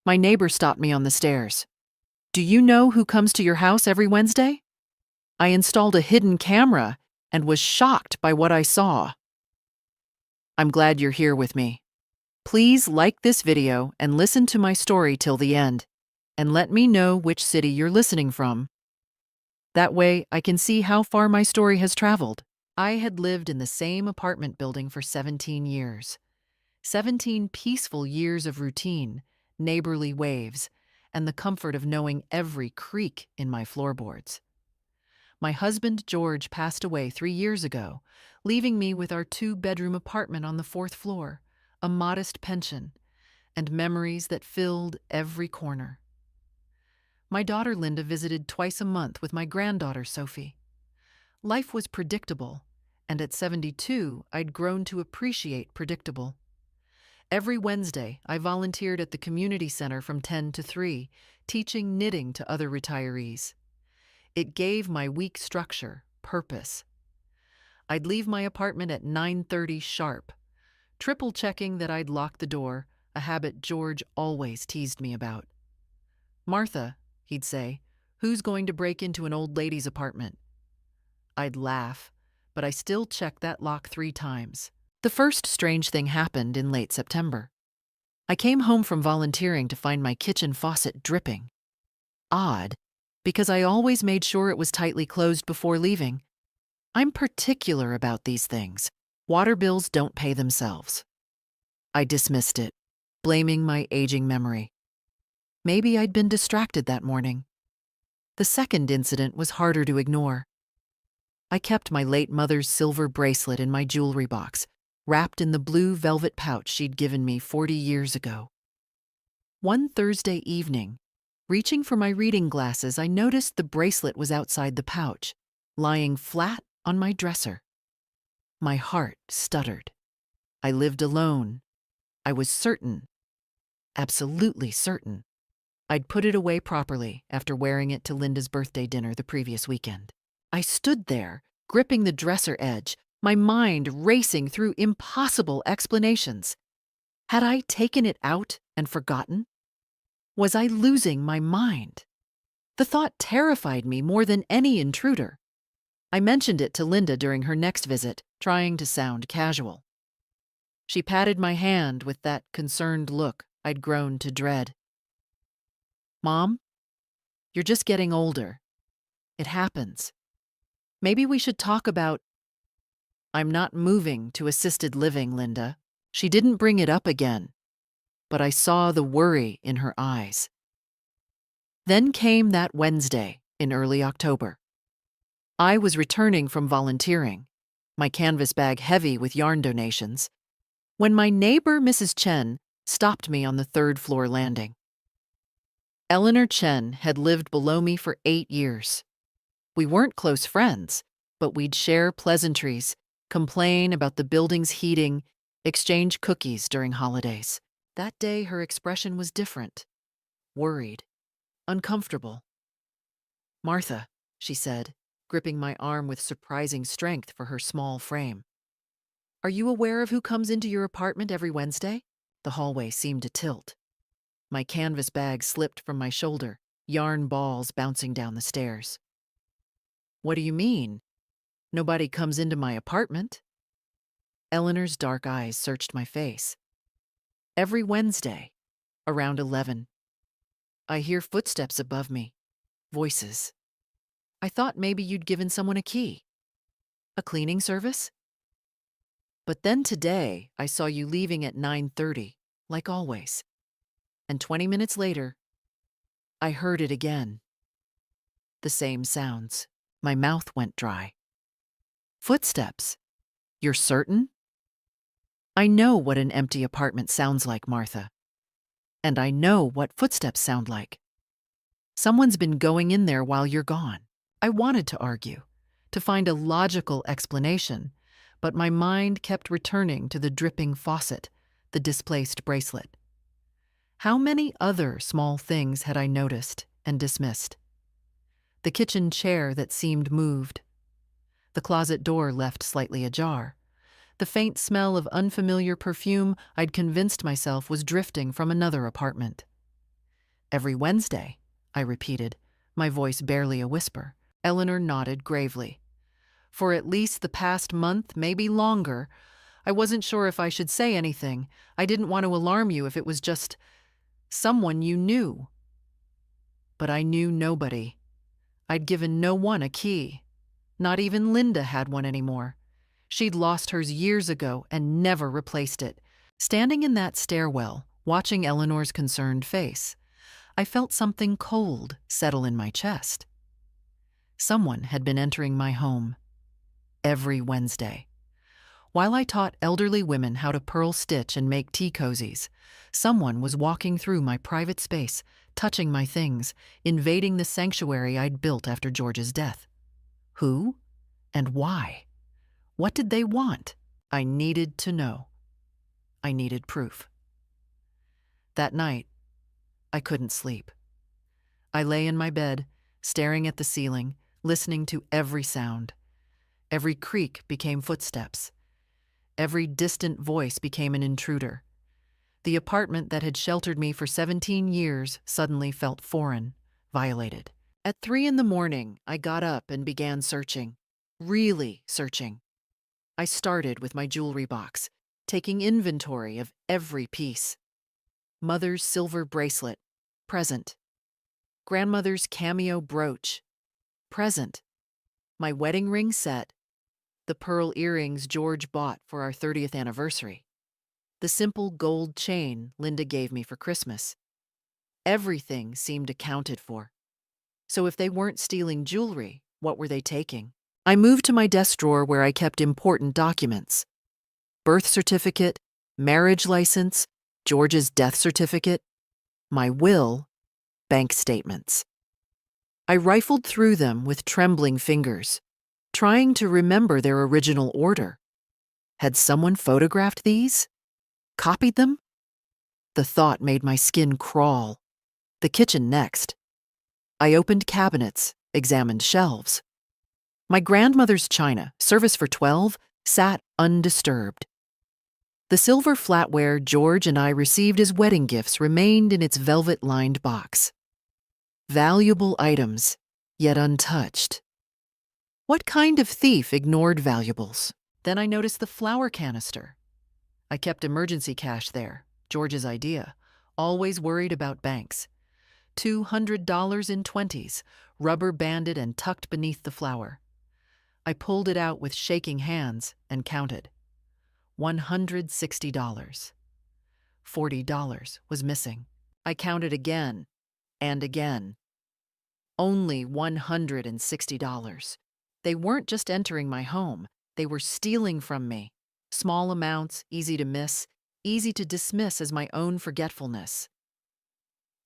My neighbor stopped me on the stairs. Do you know who comes to your house every Wednesday? I installed a hidden camera and was shocked by what I saw. I'm glad you're here with me. Please like this video and listen to my story till the end, and let me know which city you're listening from. That way, I can see how far my story has traveled. I had lived in the same apartment building for 17 years. 17 peaceful years of routine, neighborly waves, and the comfort of knowing every creak in my floorboards. My husband, George, passed away 3 years ago, leaving me with our 2-bedroom apartment on the 4th floor, a modest pension, and memories that filled every corner. My daughter Linda visited twice a month with my granddaughter Sophie. Life was predictable, and at 72, I'd grown to appreciate predictable. Every Wednesday, I volunteered at the community center from 10 to 3, teaching knitting to other retirees. It gave my week structure, purpose. I'd leave my apartment at 9:30 sharp, triple-checking that I'd locked the door, a habit George always teased me about. "Martha," he'd say, "who's going to break into an old lady's apartment?" I'd laugh, but I still checked that lock 3 times. The first strange thing happened in late September. I came home from volunteering to find my kitchen faucet dripping. Odd, because I always made sure it was tightly closed before leaving. I'm particular about these things. Water bills don't pay themselves. I dismissed it, blaming my aging memory. Maybe I'd been distracted that morning. The second incident was harder to ignore. I kept my late mother's silver bracelet in my jewelry box, wrapped in the blue velvet pouch she'd given me 40 years ago. One Thursday evening, reaching for my reading glasses, I noticed the bracelet was outside the pouch, lying flat on my dresser. My heart stuttered. I lived alone. I was certain, absolutely certain, I'd put it away properly after wearing it to Linda's birthday dinner the previous weekend. I stood there, gripping the dresser edge, my mind racing through impossible explanations. Had I taken it out and forgotten? Was I losing my mind? The thought terrified me more than any intruder. I mentioned it to Linda during her next visit, trying to sound casual. She patted my hand with that concerned look I'd grown to dread. "Mom, you're just getting older. It happens. Maybe we should talk about—" "I'm not moving to assisted living, Linda." She didn't bring it up again, but I saw the worry in her eyes. Then came that Wednesday in early October. I was returning from volunteering, my canvas bag heavy with yarn donations, when my neighbor, Mrs. Chen, stopped me on the 3rd floor landing. Eleanor Chen had lived below me for 8 years. We weren't close friends, but we'd share pleasantries, complain about the building's heating, exchange cookies during holidays. That day, her expression was different, worried, uncomfortable. "Martha," she said, gripping my arm with surprising strength for her small frame. "Are you aware of who comes into your apartment every Wednesday?" The hallway seemed to tilt. My canvas bag slipped from my shoulder, yarn balls bouncing down the stairs. "What do you mean? Nobody comes into my apartment?" Eleanor's dark eyes searched my face. "Every Wednesday, around 11. I hear footsteps above me, voices. I thought maybe you'd given someone a key. A cleaning service? But then today, I saw you leaving at 9:30, like always. And 20 minutes later, I heard it again. The same sounds. My mouth went dry. Footsteps. You're certain?" "I know what an empty apartment sounds like, Martha. And I know what footsteps sound like. Someone's been going in there while you're gone." I wanted to argue, to find a logical explanation, but my mind kept returning to the dripping faucet, the displaced bracelet. How many other small things had I noticed and dismissed? The kitchen chair that seemed moved. The closet door left slightly ajar. The faint smell of unfamiliar perfume I'd convinced myself was drifting from another apartment. Every Wednesday, I repeated, my voice barely a whisper. Eleanor nodded gravely. For at least the past month, maybe longer. I wasn't sure if I should say anything. I didn't want to alarm you if it was just someone you knew. But I knew nobody. I'd given no one a key. Not even Linda had one anymore. She'd lost hers years ago and never replaced it. Standing in that stairwell, watching Eleanor's concerned face, I felt something cold settle in my chest. Someone had been entering my home every Wednesday. While I taught elderly women how to pearl stitch and make tea cozies, someone was walking through my private space, touching my things, invading the sanctuary I'd built after George's death. Who? And why? What did they want? I needed to know. I needed proof. That night, I couldn't sleep. I lay in my bed, staring at the ceiling, listening to every sound. Every creak became footsteps. Every distant voice became an intruder. The apartment that had sheltered me for 17 years suddenly felt foreign, violated. At 3 a.m, I got up and began searching. Really searching. I started with my jewelry box, taking inventory of every piece. Mother's silver bracelet, present. Grandmother's cameo brooch, present. My wedding ring set, the pearl earrings George bought for our 30th anniversary, the simple gold chain Linda gave me for Christmas. Everything seemed accounted for. So if they weren't stealing jewelry, what were they taking? I moved to my desk drawer where I kept important documents. Birth certificate, marriage license, George's death certificate, my will, bank statements. I rifled through them with trembling fingers, trying to remember their original order. Had someone photographed these? Copied them? The thought made my skin crawl. The kitchen next. I opened cabinets, examined shelves. My grandmother's china, service for 12, sat undisturbed. The silver flatware George and I received as wedding gifts remained in its velvet-lined box. Valuable items, yet untouched. What kind of thief ignored valuables? Then I noticed the flour canister. I kept emergency cash there, George's idea, always worried about banks. $200 in 20s, rubber banded and tucked beneath the flour. I pulled it out with shaking hands and counted. $160. $40 was missing. I counted again and again. Only $160. They weren't just entering my home, they were stealing from me. Small amounts, easy to miss, easy to dismiss as my own forgetfulness.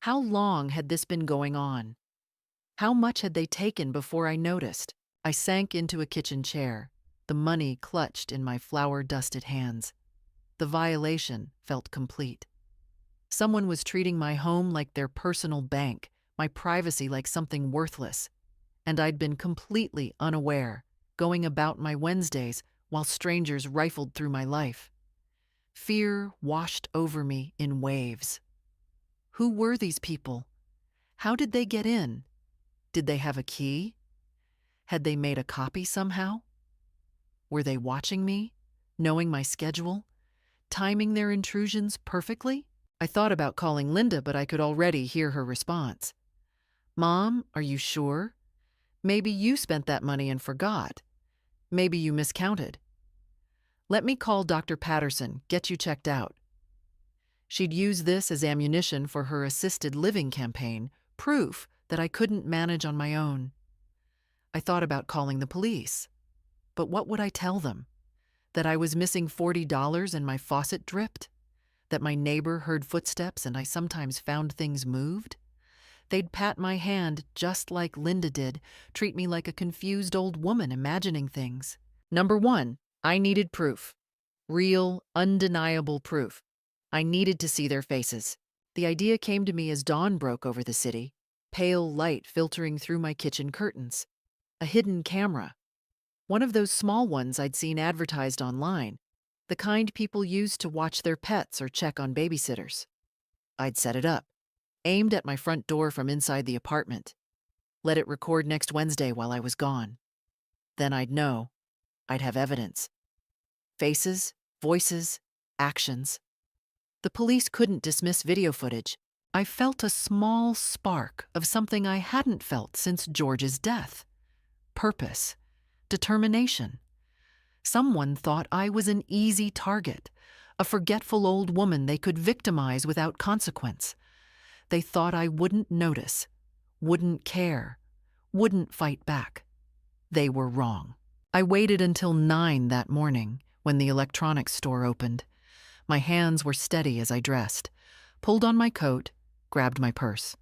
How long had this been going on? How much had they taken before I noticed? I sank into a kitchen chair, the money clutched in my flour-dusted hands. The violation felt complete. Someone was treating my home like their personal bank, my privacy like something worthless. And I'd been completely unaware, going about my Wednesdays while strangers rifled through my life. Fear washed over me in waves. Who were these people? How did they get in? Did they have a key? Had they made a copy somehow? Were they watching me, knowing my schedule, timing their intrusions perfectly? I thought about calling Linda, but I could already hear her response. Mom, are you sure? Maybe you spent that money and forgot. Maybe you miscounted. Let me call Dr. Patterson, get you checked out. She'd use this as ammunition for her assisted living campaign, proof that I couldn't manage on my own. I thought about calling the police. But what would I tell them? That I was missing $40 and my faucet dripped? That my neighbor heard footsteps and I sometimes found things moved? They'd pat my hand just like Linda did, treat me like a confused old woman imagining things. Number 1, I needed proof. Real, undeniable proof. I needed to see their faces. The idea came to me as dawn broke over the city, pale light filtering through my kitchen curtains. A hidden camera. One of those small ones I'd seen advertised online, the kind people use to watch their pets or check on babysitters. I'd set it up. aimed at my front door from inside the apartment. Let it record next Wednesday while I was gone. Then I'd know. I'd have evidence. Faces, voices, actions. The police couldn't dismiss video footage. I felt a small spark of something I hadn't felt since George's death. Purpose. Determination. Someone thought I was an easy target, a forgetful old woman they could victimize without consequence. They thought I wouldn't notice, wouldn't care, wouldn't fight back. They were wrong. I waited until 9 that morning when the electronics store opened. My hands were steady as I dressed, pulled on my coat, grabbed my purse.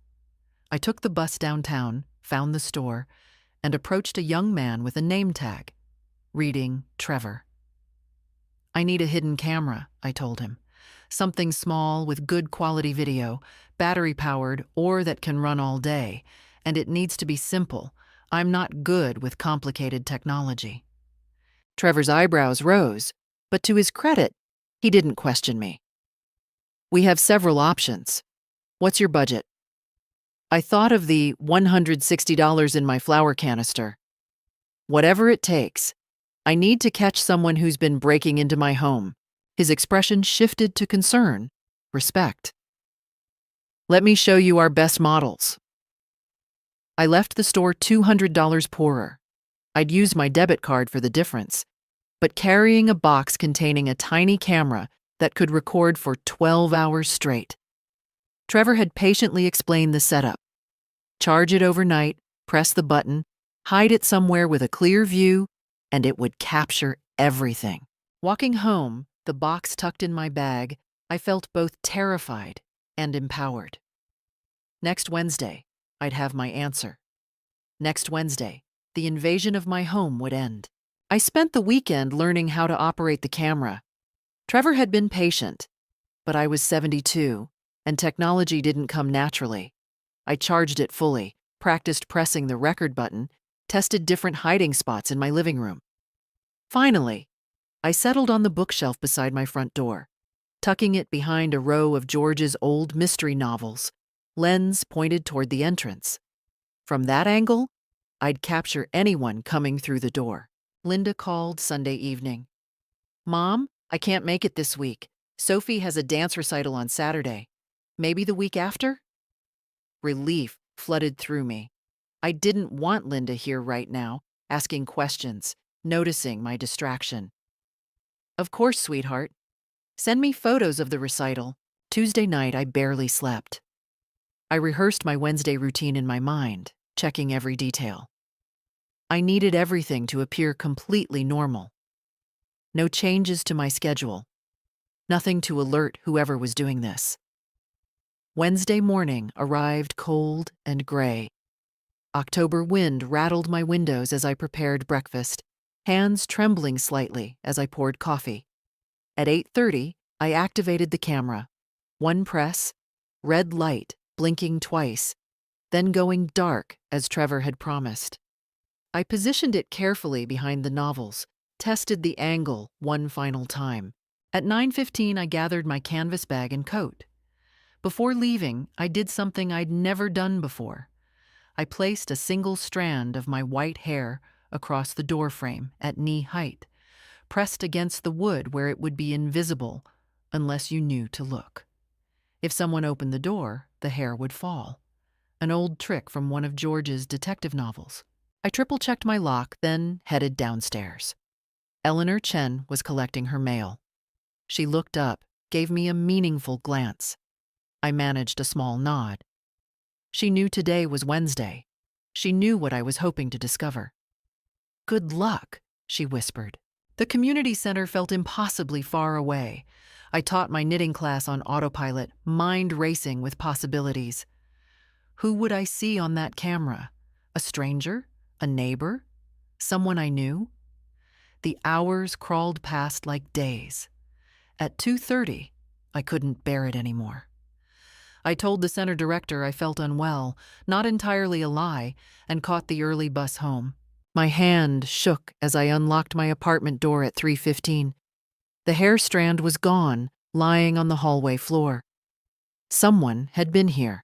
I took the bus downtown, found the store, and approached a young man with a name tag, reading Trevor. "I need a hidden camera," I told him. "Something small with good quality video, battery-powered or that can run all day, and it needs to be simple. I'm not good with complicated technology." Trevor's eyebrows rose, but to his credit, he didn't question me. "We have several options. What's your budget?" I thought of the $160 in my flour canister. "Whatever it takes. I need to catch someone who's been breaking into my home." His expression shifted to concern, respect. "Let me show you our best models." I left the store $200 poorer. I'd used my debit card for the difference, but carrying a box containing a tiny camera that could record for 12 hours straight. Trevor had patiently explained the setup. Charge it overnight, press the button, hide it somewhere with a clear view, and it would capture everything. Walking home, the box tucked in my bag, I felt both terrified and empowered. Next Wednesday, I'd have my answer. Next Wednesday, the invasion of my home would end. I spent the weekend learning how to operate the camera. Trevor had been patient, but I was 72, and technology didn't come naturally. I charged it fully, practiced pressing the record button, tested different hiding spots in my living room. Finally, I settled on the bookshelf beside my front door, tucking it behind a row of George's old mystery novels, lens pointed toward the entrance. From that angle, I'd capture anyone coming through the door. Linda called Sunday evening. "Mom, I can't make it this week. Sophie has a dance recital on Saturday. Maybe the week after?" Relief flooded through me. I didn't want Linda here right now, asking questions, noticing my distraction. "Of course, sweetheart. Send me photos of the recital." Tuesday night, I barely slept. I rehearsed my Wednesday routine in my mind, checking every detail. I needed everything to appear completely normal. No changes to my schedule. Nothing to alert whoever was doing this. Wednesday morning arrived cold and gray. October wind rattled my windows as I prepared breakfast, hands trembling slightly as I poured coffee. At 8:30, I activated the camera. One press, red light blinking twice, then going dark as Trevor had promised. I positioned it carefully behind the novels, tested the angle one final time. At 9:15, I gathered my canvas bag and coat. Before leaving, I did something I'd never done before. I placed a single strand of my white hair across the doorframe at knee height, pressed against the wood where it would be invisible unless you knew to look. If someone opened the door, the hair would fall. An old trick from one of George's detective novels. I triple-checked my lock, then headed downstairs. Eleanor Chen was collecting her mail. She looked up, gave me a meaningful glance. I managed a small nod. She knew today was Wednesday. She knew what I was hoping to discover. "Good luck," she whispered. The community center felt impossibly far away. I taught my knitting class on autopilot, mind racing with possibilities. Who would I see on that camera? A stranger? A neighbor? Someone I knew? The hours crawled past like days. At 2:30, I couldn't bear it anymore. I told the center director I felt unwell, not entirely a lie, and caught the early bus home. My hand shook as I unlocked my apartment door at 3:15. The hair strand was gone, lying on the hallway floor. Someone had been here.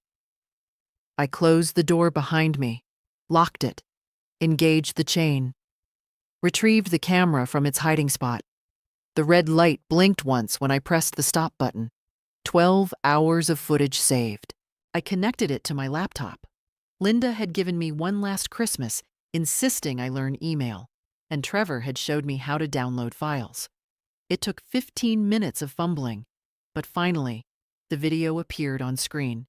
I closed the door behind me, locked it, engaged the chain, retrieved the camera from its hiding spot. The red light blinked once when I pressed the stop button. 12 hours of footage saved. I connected it to my laptop. Linda had given me one last Christmas, insisting I learn email, and Trevor had showed me how to download files. It took 15 minutes of fumbling, but finally, the video appeared on screen.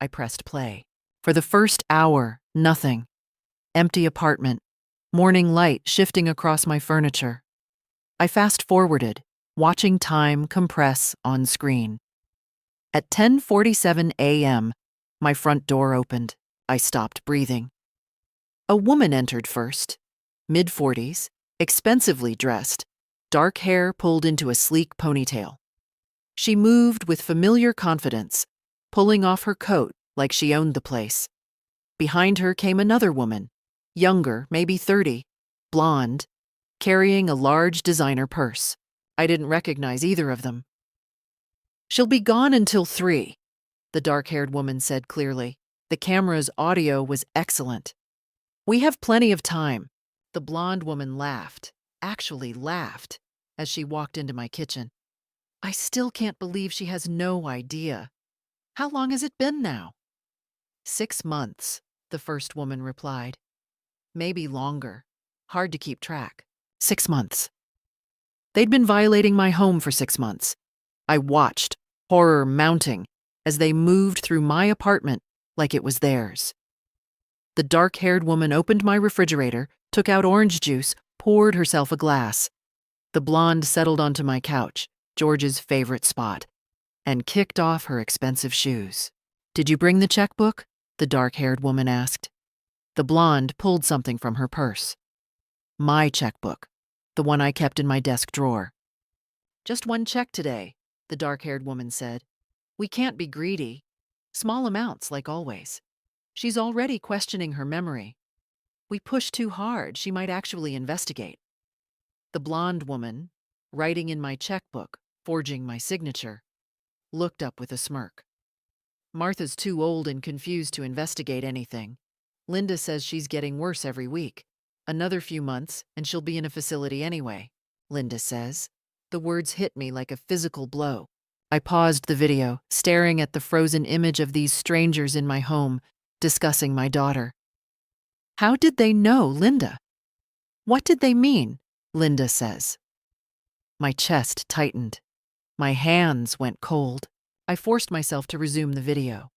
I pressed play. For the first hour, nothing. Empty apartment, morning light shifting across my furniture. I fast-forwarded, watching time compress on screen. At 10:47 a.m., my front door opened. I stopped breathing. A woman entered first, mid-40s, expensively dressed, dark hair pulled into a sleek ponytail. She moved with familiar confidence, pulling off her coat like she owned the place. Behind her came another woman, younger, maybe 30, blonde, carrying a large designer purse. I didn't recognize either of them. "She'll be gone until 3, the dark-haired woman said clearly. The camera's audio was excellent. "We have plenty of time." The blonde woman laughed, actually laughed, as she walked into my kitchen. "I still can't believe she has no idea. How long has it been now?" 6 months, the first woman replied. Maybe longer. Hard to keep track. 6 months. They'd been violating my home for 6 months. I watched, horror mounting, as they moved through my apartment like it was theirs. The dark-haired woman opened my refrigerator, took out orange juice, poured herself a glass. The blonde settled onto my couch, George's favorite spot, and kicked off her expensive shoes. "Did you bring the checkbook?" the dark-haired woman asked. The blonde pulled something from her purse. My checkbook, the one I kept in my desk drawer. "Just one check today," the dark-haired woman said. "We can't be greedy. Small amounts, like always." She's already questioning her memory. We push too hard, she might actually investigate. The blonde woman, writing in my checkbook, forging my signature, looked up with a smirk. "Martha's too old and confused to investigate anything. Linda says she's getting worse every week. Another few months, and she'll be in a facility anyway. Linda says." The words hit me like a physical blow. I paused the video, staring at the frozen image of these strangers in my home, discussing my daughter. How did they know Linda? What did they mean? Linda says. My chest tightened. My hands went cold. I forced myself to resume the video.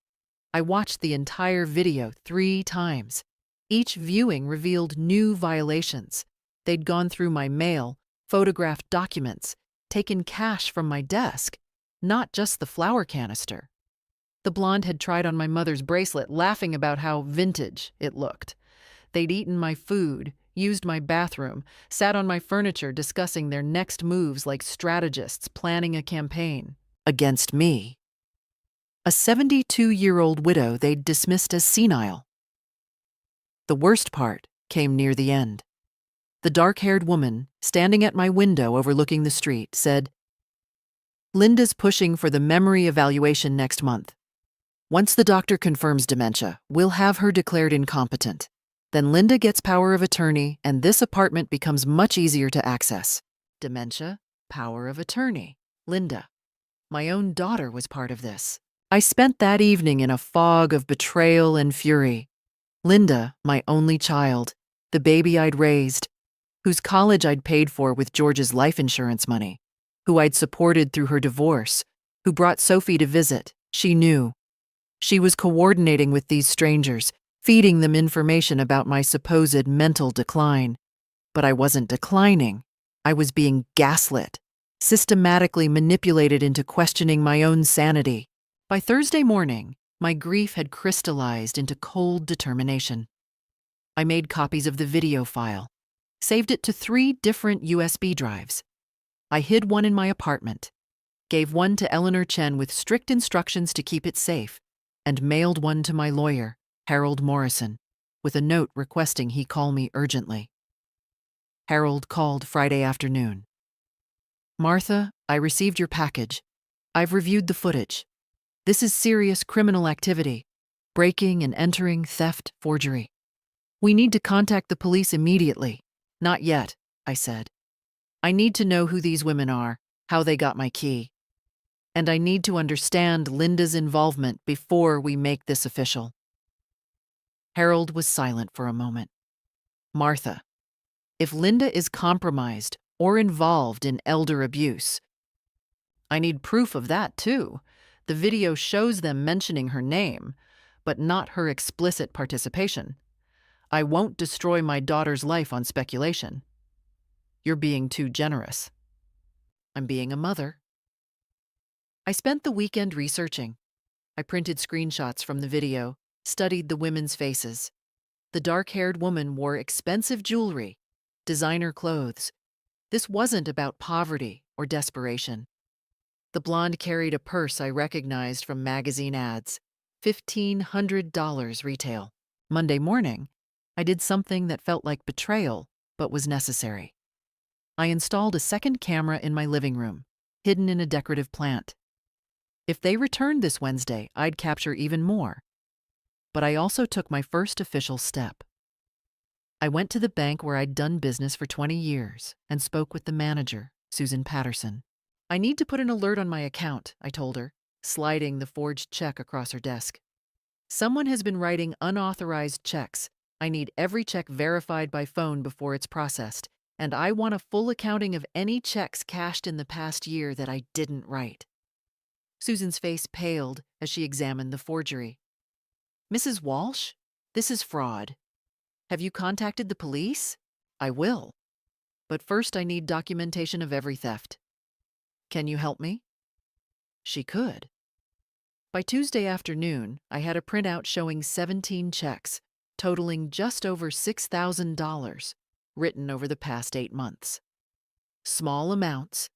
I watched the entire video 3 times. Each viewing revealed new violations. They'd gone through my mail, photographed documents, taken cash from my desk, not just the flour canister. The blonde had tried on my mother's bracelet, laughing about how vintage it looked. They'd eaten my food, used my bathroom, sat on my furniture discussing their next moves like strategists planning a campaign against me. A 72-year-old widow they'd dismissed as senile. The worst part came near the end. The dark-haired woman, standing at my window overlooking the street, said, "Linda's pushing for the memory evaluation next month. Once the doctor confirms dementia, we'll have her declared incompetent. Then Linda gets power of attorney, and this apartment becomes much easier to access." Dementia, power of attorney. Linda. My own daughter was part of this. I spent that evening in a fog of betrayal and fury. Linda, my only child, the baby I'd raised, whose college I'd paid for with George's life insurance money, who I'd supported through her divorce, who brought Sophie to visit. She knew. She was coordinating with these strangers, feeding them information about my supposed mental decline. But I wasn't declining. I was being gaslit, systematically manipulated into questioning my own sanity. By Thursday morning, my grief had crystallized into cold determination. I made copies of the video file, saved it to 3 different USB drives. I hid one in my apartment, gave one to Eleanor Chen with strict instructions to keep it safe, and mailed one to my lawyer, Harold Morrison, with a note requesting he call me urgently. Harold called Friday afternoon. "Martha, I received your package. I've reviewed the footage. This is serious criminal activity. breaking and entering, theft, forgery. We need to contact the police immediately. Not yet, I said. I need to know who these women are, how they got my key. And I need to understand Linda's involvement before we make this official. Harold was silent for a moment. Martha, if Linda is compromised or involved in elder abuse, I need proof of that too. The video shows them mentioning her name, but not her explicit participation. I won't destroy my daughter's life on speculation. You're being too generous. I'm being a mother. I spent the weekend researching. I printed screenshots from the video, studied the women's faces. The dark-haired woman wore expensive jewelry, designer clothes. This wasn't about poverty or desperation. The blonde carried a purse I recognized from magazine ads, $1,500 retail. Monday morning, I did something that felt like betrayal, but was necessary. I installed a second camera in my living room, hidden in a decorative plant. If they returned this Wednesday, I'd capture even more. But I also took my first official step. I went to the bank where I'd done business for 20 years and spoke with the manager, Susan Patterson. I need to put an alert on my account, I told her, sliding the forged check across her desk. Someone has been writing unauthorized checks. I need every check verified by phone before it's processed, and I want a full accounting of any checks cashed in the past year that I didn't write. Susan's face paled as she examined the forgery. Mrs. Walsh, this is fraud. Have you contacted the police? I will. But first I need documentation of every theft. Can you help me? She could. By Tuesday afternoon, I had a printout showing 17 checks, totaling just over $6,000, written over the past 8 months. Small amounts,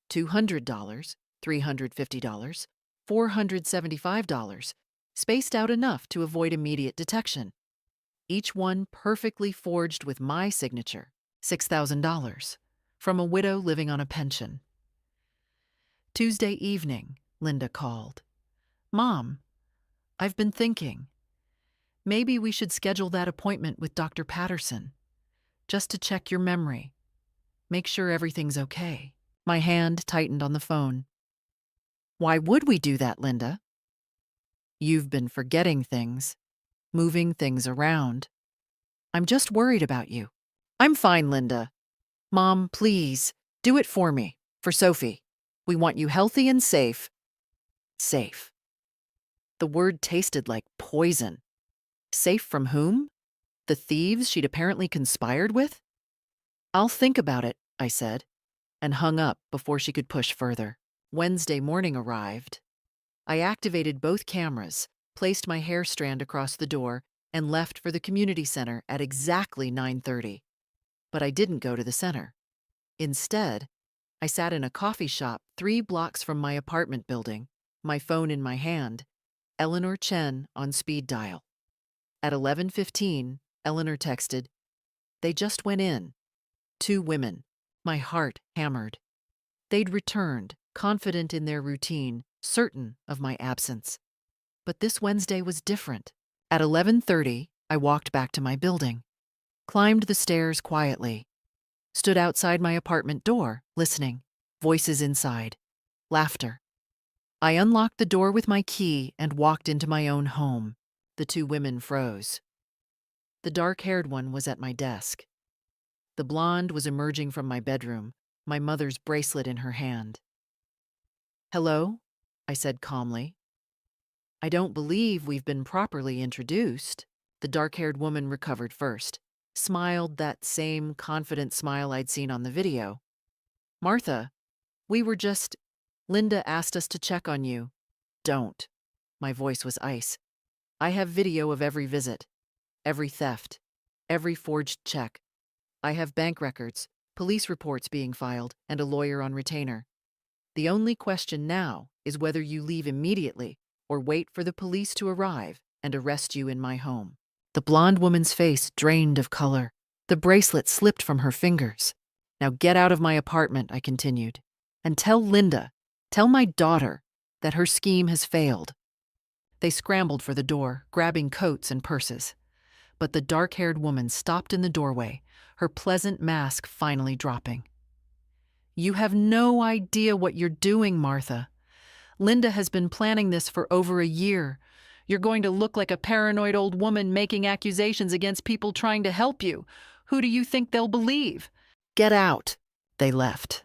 $200, $350, $475, spaced out enough to avoid immediate detection. Each one perfectly forged with my signature, $6,000, from a widow living on a pension. Tuesday evening, Linda called. Mom, I've been thinking. Maybe we should schedule that appointment with Dr. Patterson, just to check your memory. Make sure everything's okay. My hand tightened on the phone. Why would we do that, Linda? You've been forgetting things, moving things around. I'm just worried about you. I'm fine, Linda. Mom, please, do it for me, for Sophie. We want you healthy and safe. Safe. The word tasted like poison. Safe from whom? The thieves she'd apparently conspired with? I'll think about it, I said, and hung up before she could push further. Wednesday morning arrived. I activated both cameras, placed my hair strand across the door, and left for the community center at exactly 9:30. But I didn't go to the center. Instead, I sat in a coffee shop 3 blocks from my apartment building, my phone in my hand, Eleanor Chen on speed dial. At 11:15, Eleanor texted, "They just went in. 2 women." My heart hammered. They'd returned, confident in their routine, certain of my absence. But this Wednesday was different. At 11:30, I walked back to my building, climbed the stairs quietly, stood outside my apartment door, listening. Voices inside. Laughter. I unlocked the door with my key and walked into my own home. The 2 women froze. The dark-haired one was at my desk. The blonde was emerging from my bedroom, my mother's bracelet in her hand. Hello, I said calmly. I don't believe we've been properly introduced. The dark-haired woman recovered first, smiled that same confident smile I'd seen on the video. Martha, we were just... Linda asked us to check on you. Don't. My voice was ice. I have video of every visit, every theft, every forged check. I have bank records, police reports being filed, and a lawyer on retainer. The only question now is whether you leave immediately or wait for the police to arrive and arrest you in my home. The blonde woman's face drained of color. The bracelet slipped from her fingers. Now get out of my apartment, I continued, and tell Linda, tell my daughter, that her scheme has failed. They scrambled for the door, grabbing coats and purses. But the dark-haired woman stopped in the doorway, her pleasant mask finally dropping. "You have no idea what you're doing, Martha. Linda has been planning this for over a year. You're going to look like a paranoid old woman making accusations against people trying to help you. Who do you think they'll believe? Get out." They left.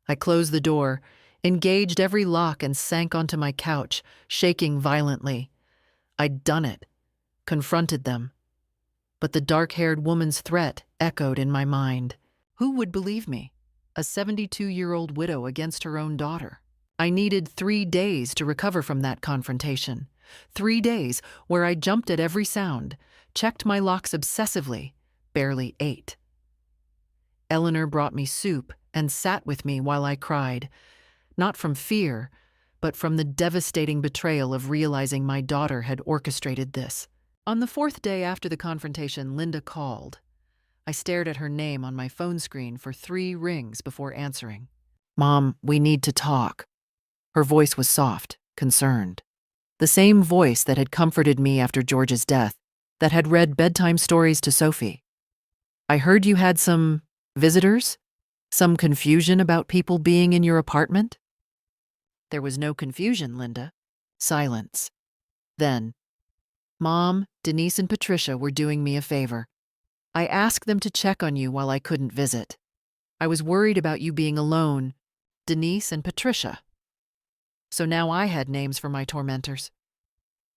I closed the door, engaged every lock, and sank onto my couch, shaking violently. I'd done it, confronted them. But the dark-haired woman's threat echoed in my mind. Who would believe me? A 72-year-old widow against her own daughter. I needed 3 days to recover from that confrontation. 3 days where I jumped at every sound, checked my locks obsessively, barely ate. Eleanor brought me soup and sat with me while I cried, not from fear, but from the devastating betrayal of realizing my daughter had orchestrated this. On the 4th day after the confrontation, Linda called. I stared at her name on my phone screen for 3 rings before answering. "Mom, we need to talk." Her voice was soft, concerned. The same voice that had comforted me after George's death, that had read bedtime stories to Sophie. "I heard you had some visitors? Some confusion about people being in your apartment?" There was no confusion, Linda. Silence. Then, "Mom, Denise and Patricia were doing me a favor. I asked them to check on you while I couldn't visit. I was worried about you being alone. Denise and Patricia." So now I had names for my tormentors.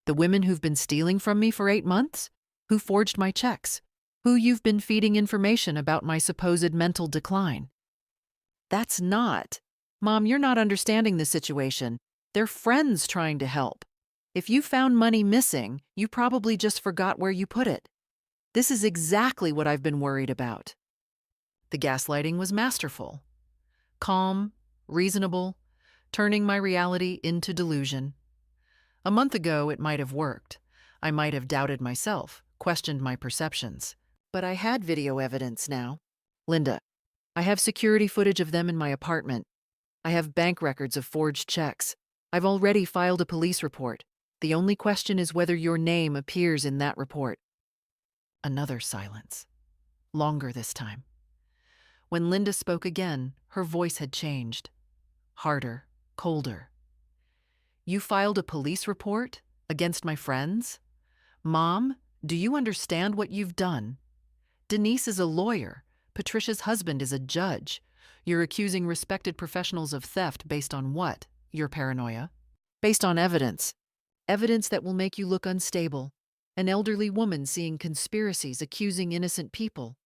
The women who've been stealing from me for 8 months? Who forged my checks? Who you've been feeding information about my supposed mental decline? That's not. Mom, you're not understanding the situation. They're friends trying to help. If you found money missing, you probably just forgot where you put it. This is exactly what I've been worried about. The gaslighting was masterful. Calm, reasonable, turning my reality into delusion. A month ago, it might have worked. I might have doubted myself, questioned my perceptions. But I had video evidence now. Linda, I have security footage of them in my apartment. I have bank records of forged checks. I've already filed a police report. The only question is whether your name appears in that report. Another silence. Longer this time. When Linda spoke again, her voice had changed. Harder, colder. "You filed a police report against my friends? Mom, do you understand what you've done? Denise is a lawyer. Patricia's husband is a judge. You're accusing respected professionals of theft based on what? Your paranoia? Based on evidence. Evidence that will make you look unstable. An elderly woman seeing conspiracies accusing innocent people.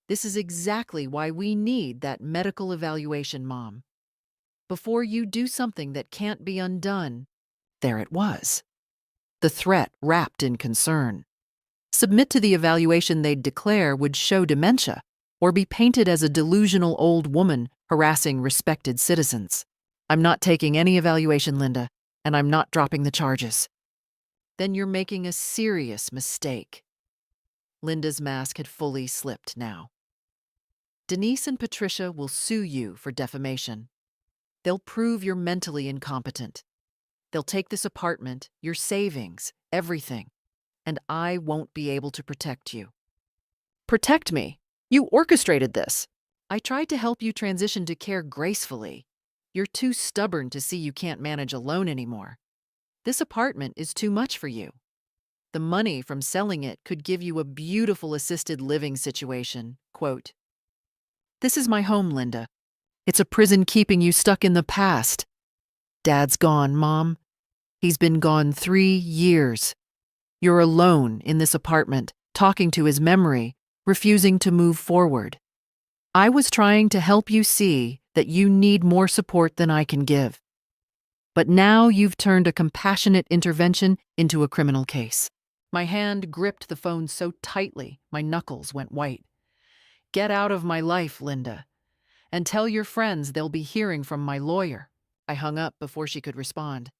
This is exactly why we need that medical evaluation, Mom. Before you do something that can't be undone." There it was. The threat wrapped in concern. Submit to the evaluation they'd declare would show dementia, or be painted as a delusional old woman harassing respected citizens. "I'm not taking any evaluation, Linda, and I'm not dropping the charges." "Then you're making a serious mistake." Linda's mask had fully slipped now. "Denise and Patricia will sue you for defamation. They'll prove you're mentally incompetent. They'll take this apartment, your savings, everything, and I won't be able to protect you." "Protect me? You orchestrated this." "I tried to help you transition to care gracefully. You're too stubborn to see you can't manage alone anymore. This apartment is too much for you. The money from selling it could give you a beautiful assisted living situation." Quote, "This is my home, Linda. It's a prison keeping you stuck in the past. Dad's gone, Mom. He's been gone 3 years. You're alone in this apartment, talking to his memory, refusing to move forward. I was trying to help you see that you need more support than I can give. But now you've turned a compassionate intervention into a criminal case." My hand gripped the phone so tightly, my knuckles went white. "Get out of my life, Linda. And tell your friends they'll be hearing from my lawyer." I hung up before she could respond.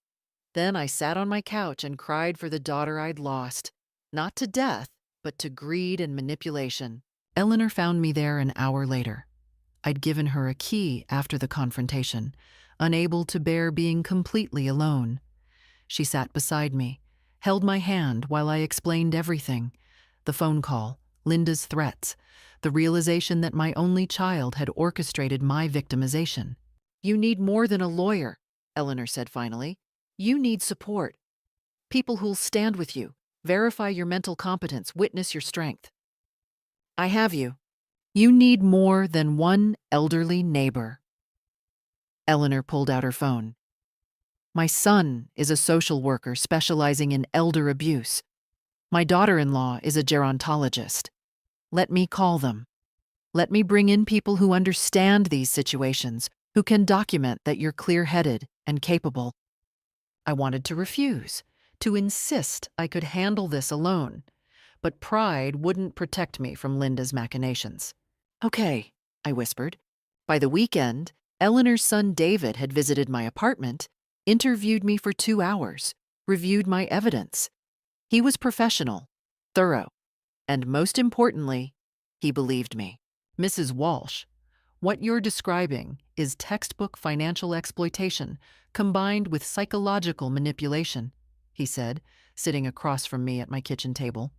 Then I sat on my couch and cried for the daughter I'd lost. Not to death, but to greed and manipulation. Eleanor found me there an hour later. I'd given her a key after the confrontation, unable to bear being completely alone. She sat beside me, held my hand while I explained everything. The phone call, Linda's threats, the realization that my only child had orchestrated my victimization. "You need more than a lawyer," Eleanor said finally. "You need support. People who'll stand with you, verify your mental competence, witness your strength. I have you. You need more than one elderly neighbor." Eleanor pulled out her phone. "My son is a social worker specializing in elder abuse. My daughter-in-law is a gerontologist. Let me call them. Let me bring in people who understand these situations, who can document that you're clear-headed and capable." I wanted to refuse, to insist I could handle this alone, but pride wouldn't protect me from Linda's machinations. "Okay," I whispered. By the weekend, Eleanor's son David had visited my apartment, interviewed me for 2 hours, reviewed my evidence. He was professional, thorough, and most importantly, he believed me. "Mrs. Walsh, what you're describing is textbook financial exploitation combined with psychological manipulation," he said, sitting across from me at my kitchen table.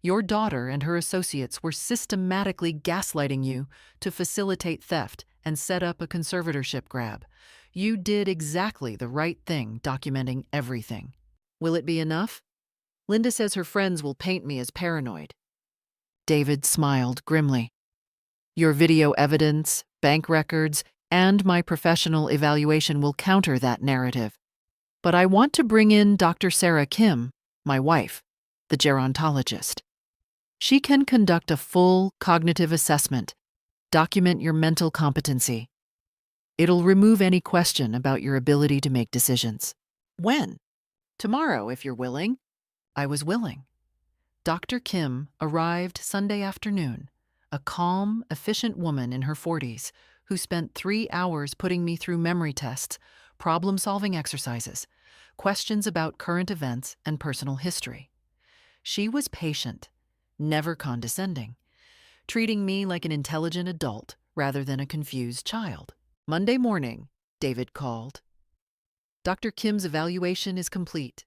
"Your daughter and her associates were systematically gaslighting you to facilitate theft and set up a conservatorship grab. You did exactly the right thing documenting everything. Will it be enough? Linda says her friends will paint me as paranoid." David smiled grimly. "Your video evidence, bank records, and my professional evaluation will counter that narrative. But I want to bring in Dr. Sarah Kim, my wife, the gerontologist. She can conduct a full cognitive assessment, document your mental competency. It'll remove any question about your ability to make decisions." "When?" "Tomorrow, if you're willing." I was willing. Dr. Kim arrived Sunday afternoon, a calm, efficient woman in her 40s who spent 3 hours putting me through memory tests, problem-solving exercises, questions about current events and personal history. She was patient, never condescending, treating me like an intelligent adult rather than a confused child. Monday morning, David called. "Dr. Kim's evaluation is complete.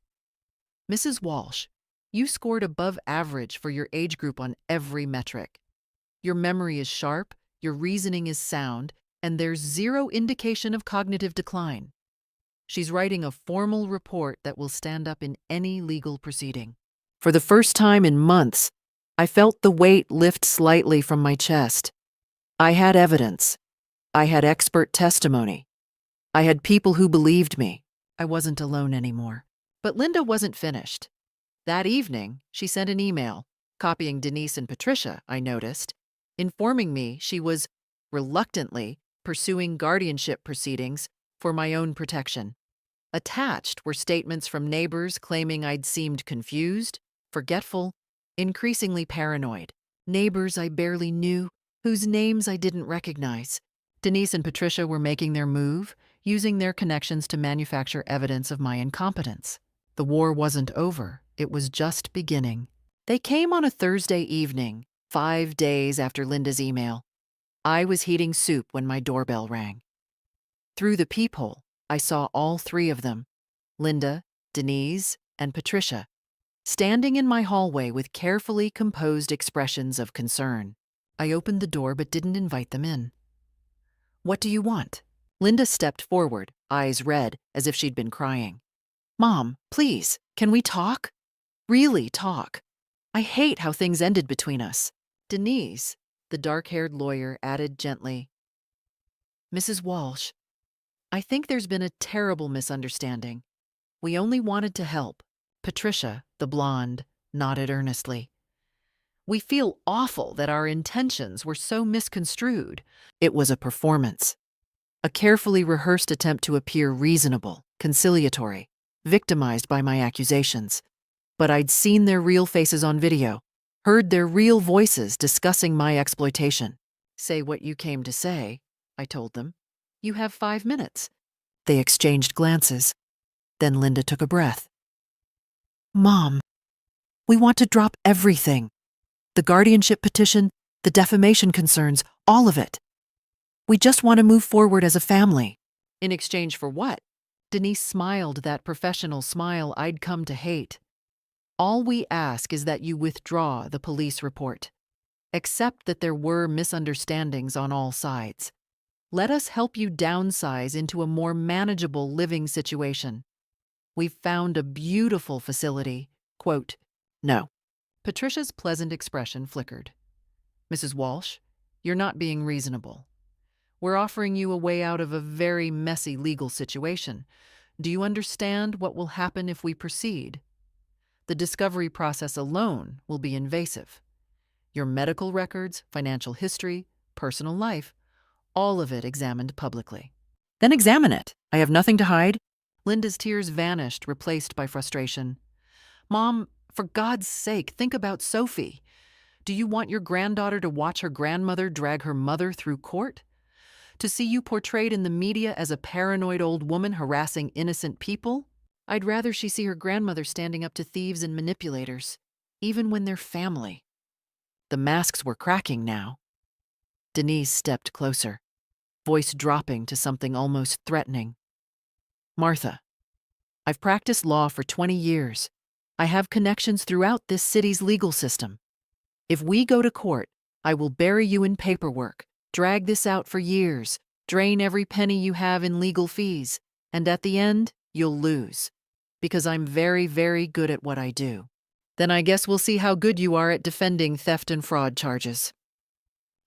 Mrs. Walsh, you scored above average for your age group on every metric. Your memory is sharp, your reasoning is sound, and there's zero indication of cognitive decline. She's writing a formal report that will stand up in any legal proceeding." For the first time in months, I felt the weight lift slightly from my chest. I had evidence. I had expert testimony. I had people who believed me. I wasn't alone anymore. But Linda wasn't finished. That evening, she sent an email, copying Denise and Patricia, I noticed, informing me she was reluctantly pursuing guardianship proceedings for my own protection. Attached were statements from neighbors claiming I'd seemed confused, forgetful, increasingly paranoid. Neighbors I barely knew, whose names I didn't recognize. Denise and Patricia were making their move, using their connections to manufacture evidence of my incompetence. The war wasn't over, it was just beginning. They came on a Thursday evening, 5 days after Linda's email. I was heating soup when my doorbell rang. Through the peephole, I saw all 3 of them, Linda, Denise, and Patricia, standing in my hallway with carefully composed expressions of concern. I opened the door but didn't invite them in. "What do you want?" Linda stepped forward, eyes red, as if she'd been crying. "Mom, please, can we talk? Really talk. I hate how things ended between us." Denise, the dark-haired lawyer, added gently, "Mrs. Walsh, I think there's been a terrible misunderstanding. We only wanted to help." Patricia, the blonde, nodded earnestly. "We feel awful that our intentions were so misconstrued. It was a performance. A carefully rehearsed attempt to appear reasonable, conciliatory, victimized by my accusations. But I'd seen their real faces on video, heard their real voices discussing my exploitation." "Say what you came to say," I told them. "You have 5 minutes." They exchanged glances. Then Linda took a breath. "Mom, we want to drop everything. The guardianship petition, the defamation concerns, all of it. We just want to move forward as a family." "In exchange for what?" Denise smiled that professional smile I'd come to hate. All we ask is that you withdraw the police report. Accept that there were misunderstandings on all sides. Let us help you downsize into a more manageable living situation. We've found a beautiful facility. Quote, no. Patricia's pleasant expression flickered. Mrs. Walsh, you're not being reasonable. We're offering you a way out of a very messy legal situation. Do you understand what will happen if we proceed? The discovery process alone will be invasive. Your medical records, financial history, personal life, all of it examined publicly. Then examine it. I have nothing to hide. Linda's tears vanished, replaced by frustration. Mom, for God's sake, think about Sophie. Do you want your granddaughter to watch her grandmother drag her mother through court? To see you portrayed in the media as a paranoid old woman harassing innocent people? I'd rather she see her grandmother standing up to thieves and manipulators, even when they're family. The masks were cracking now. Denise stepped closer, voice dropping to something almost threatening. Martha, I've practiced law for 20 years. I have connections throughout this city's legal system. If we go to court, I will bury you in paperwork, drag this out for years, drain every penny you have in legal fees, and at the end, you'll lose. Because I'm very, very good at what I do. Then I guess we'll see how good you are at defending theft and fraud charges.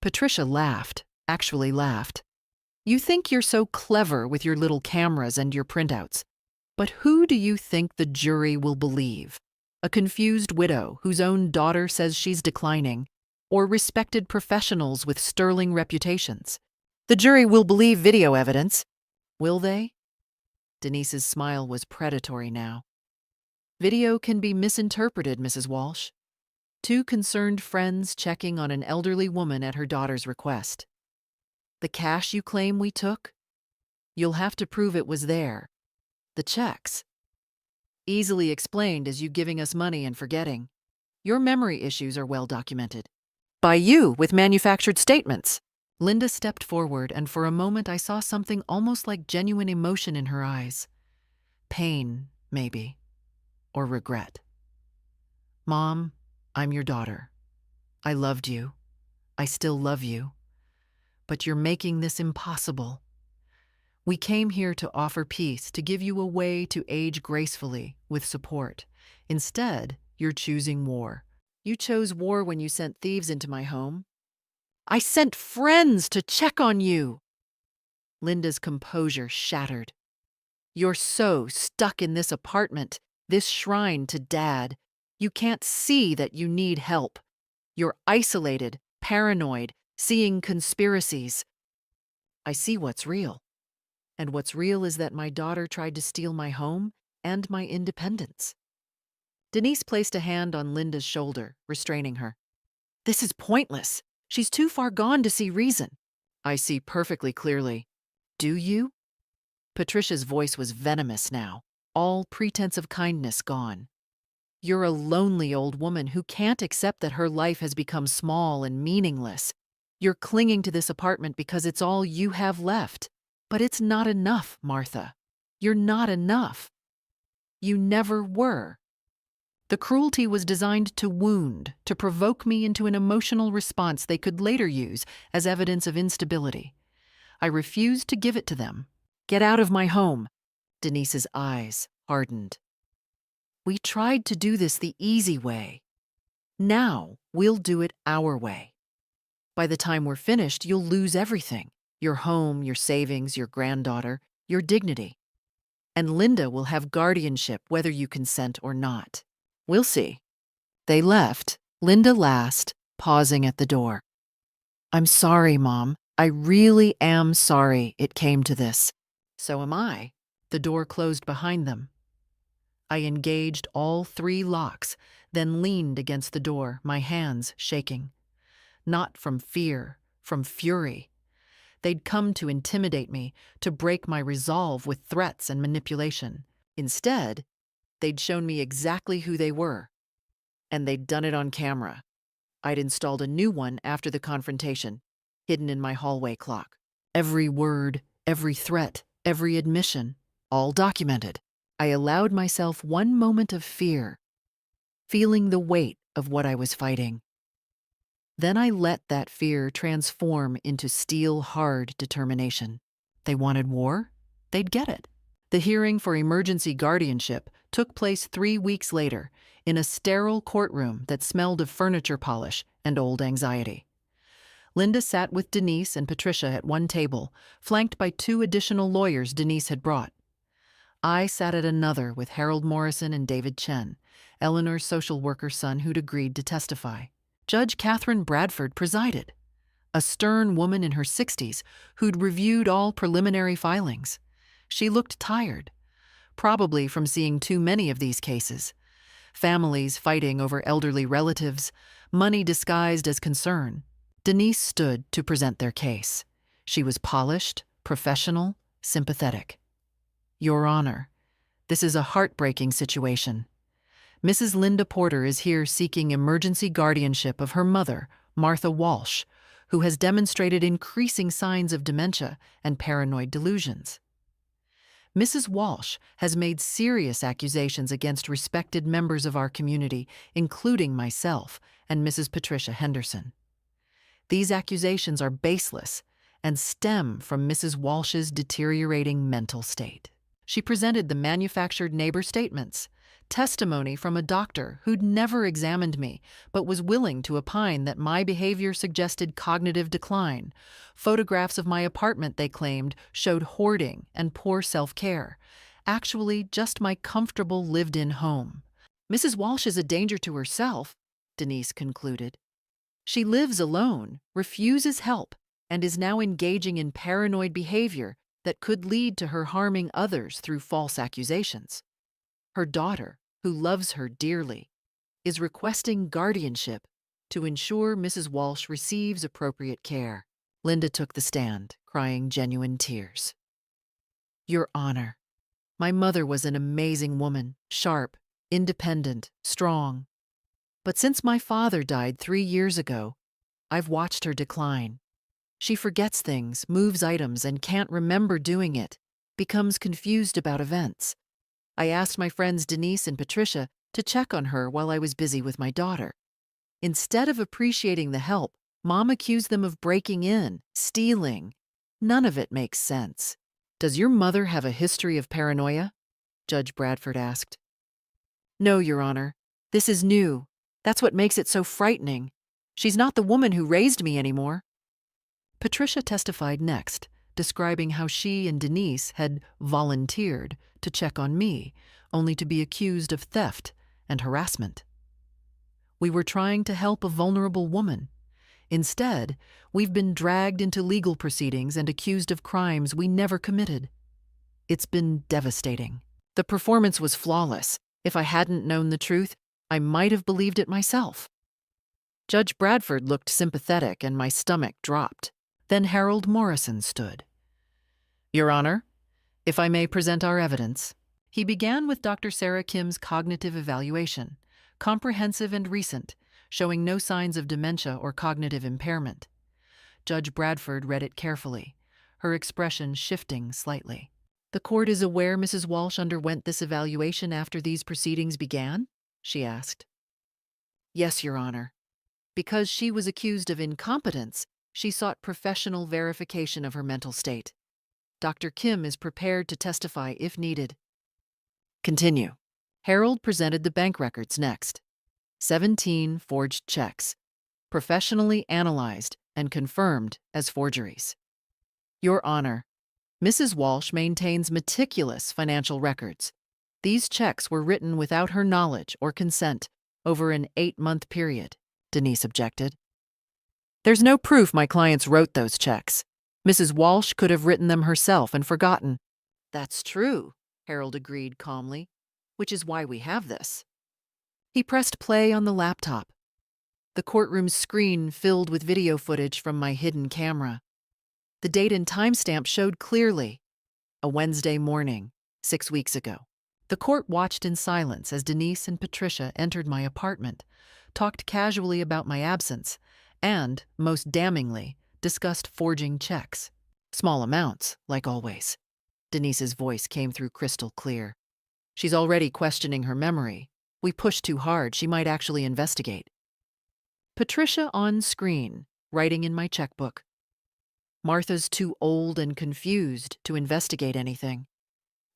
Patricia laughed, actually laughed. You think you're so clever with your little cameras and your printouts. But who do you think the jury will believe? A confused widow whose own daughter says she's declining, or respected professionals with sterling reputations? The jury will believe video evidence. Will they? Denise's smile was predatory now. Video can be misinterpreted, Mrs. Walsh. Two concerned friends checking on an elderly woman at her daughter's request. The cash you claim we took? You'll have to prove it was there. The checks. Easily explained as you giving us money and forgetting. Your memory issues are well documented. By you, with manufactured statements. Linda stepped forward, and for a moment I saw something almost like genuine emotion in her eyes. Pain, maybe. Or regret. Mom, I'm your daughter. I loved you. I still love you. But you're making this impossible. We came here to offer peace, to give you a way to age gracefully, with support. Instead, you're choosing war. You chose war when you sent thieves into my home. I sent friends to check on you. Linda's composure shattered. You're so stuck in this apartment, this shrine to Dad. You can't see that you need help. You're isolated, paranoid, seeing conspiracies. I see what's real. And what's real is that my daughter tried to steal my home and my independence. Denise placed a hand on Linda's shoulder, restraining her. This is pointless. She's too far gone to see reason. I see perfectly clearly. Do you? Patricia's voice was venomous now, all pretense of kindness gone. You're a lonely old woman who can't accept that her life has become small and meaningless. You're clinging to this apartment because it's all you have left. But it's not enough, Martha. You're not enough. You never were. The cruelty was designed to wound, to provoke me into an emotional response they could later use as evidence of instability. I refused to give it to them. Get out of my home. Denise's eyes hardened. We tried to do this the easy way. Now we'll do it our way. By the time we're finished, you'll lose everything. Your home, your savings, your granddaughter, your dignity. And Linda will have guardianship whether you consent or not. We'll see. They left, Linda last, pausing at the door. I'm sorry, Mom. I really am sorry it came to this. So am I. The door closed behind them. I engaged all 3 locks, then leaned against the door, my hands shaking. Not from fear, from fury. They'd come to intimidate me, to break my resolve with threats and manipulation. Instead, they'd shown me exactly who they were. And they'd done it on camera. I'd installed a new one after the confrontation, hidden in my hallway clock. Every word, every threat, every admission, all documented. I allowed myself one moment of fear, feeling the weight of what I was fighting. Then I let that fear transform into steel-hard determination. They wanted war? They'd get it. The hearing for emergency guardianship took place 3 weeks later in a sterile courtroom that smelled of furniture polish and old anxiety. Linda sat with Denise and Patricia at one table, flanked by 2 additional lawyers Denise had brought. I sat at another with Harold Morrison and David Chen, Eleanor's social worker son who'd agreed to testify. Judge Catherine Bradford presided, a stern woman in her 60s who'd reviewed all preliminary filings. She looked tired, probably from seeing too many of these cases. Families fighting over elderly relatives, money disguised as concern. Denise stood to present their case. She was polished, professional, sympathetic. Your Honor, this is a heartbreaking situation. Mrs. Linda Porter is here seeking emergency guardianship of her mother, Martha Walsh, who has demonstrated increasing signs of dementia and paranoid delusions. Mrs. Walsh has made serious accusations against respected members of our community, including myself and Mrs. Patricia Henderson. These accusations are baseless and stem from Mrs. Walsh's deteriorating mental state. She presented the manufactured neighbor statements, testimony from a doctor who'd never examined me but was willing to opine that my behavior suggested cognitive decline, photographs of my apartment they claimed showed hoarding and poor self-care, actually just my comfortable lived-in home. Mrs. Walsh is a danger to herself, Denise concluded. She lives alone, refuses help, and is now engaging in paranoid behavior that could lead to her harming others through false accusations. Her daughter, who loves her dearly, is requesting guardianship to ensure Mrs. Walsh receives appropriate care. Linda took the stand, crying genuine tears. Your Honor, my mother was an amazing woman, sharp, independent, strong. But since my father died 3 years ago, I've watched her decline. She forgets things, moves items, and can't remember doing it, becomes confused about events. I asked my friends Denise and Patricia to check on her while I was busy with my daughter. Instead of appreciating the help, Mom accused them of breaking in, stealing. None of it makes sense. Does your mother have a history of paranoia? Judge Bradford asked. No, Your Honor. This is new. That's what makes it so frightening. She's not the woman who raised me anymore. Patricia testified next, describing how she and Denise had volunteered to check on me, only to be accused of theft and harassment. We were trying to help a vulnerable woman. Instead, we've been dragged into legal proceedings and accused of crimes we never committed. It's been devastating. The performance was flawless. If I hadn't known the truth, I might have believed it myself. Judge Bradford looked sympathetic and my stomach dropped. Then Harold Morrison stood. Your Honor, if I may present our evidence. He began with Dr. Sarah Kim's cognitive evaluation, comprehensive and recent, showing no signs of dementia or cognitive impairment. Judge Bradford read it carefully, her expression shifting slightly. The court is aware Mrs. Walsh underwent this evaluation after these proceedings began? She asked. Yes, Your Honor. Because she was accused of incompetence, she sought professional verification of her mental state. Dr. Kim is prepared to testify if needed. Continue. Harold presented the bank records next. 17 forged checks, professionally analyzed and confirmed as forgeries. Your Honor, Mrs. Walsh maintains meticulous financial records. These checks were written without her knowledge or consent over an 8-month period, Denise objected. There's no proof my clients wrote those checks. Mrs. Walsh could have written them herself and forgotten. That's true, Harold agreed calmly, which is why we have this. He pressed play on the laptop. The courtroom screen filled with video footage from my hidden camera. The date and timestamp showed clearly. A Wednesday morning, 6 weeks ago. The court watched in silence as Denise and Patricia entered my apartment, talked casually about my absence, and, most damningly, discussed forging checks. Small amounts, like always. Denise's voice came through crystal clear. She's already questioning her memory. We pushed too hard, she might actually investigate. Patricia on screen, writing in my checkbook. Martha's too old and confused to investigate anything.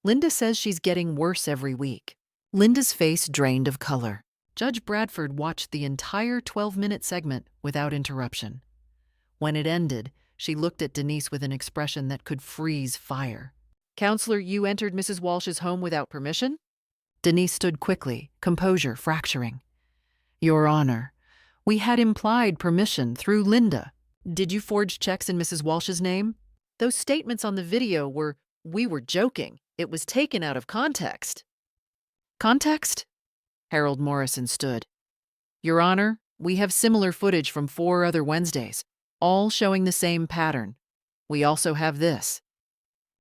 Linda says she's getting worse every week. Linda's face drained of color. Judge Bradford watched the entire 12-minute segment without interruption. When it ended, she looked at Denise with an expression that could freeze fire. "Counselor, you entered Mrs. Walsh's home without permission?" Denise stood quickly, composure fracturing. "Your Honor, we had implied permission through Linda." "Did you forge checks in Mrs. Walsh's name?" "Those statements on the video were, 'We were joking. It was taken out of context.'" "Context?" Harold Morrison stood. "Your Honor, we have similar footage from 4 other Wednesdays, all showing the same pattern. We also have this."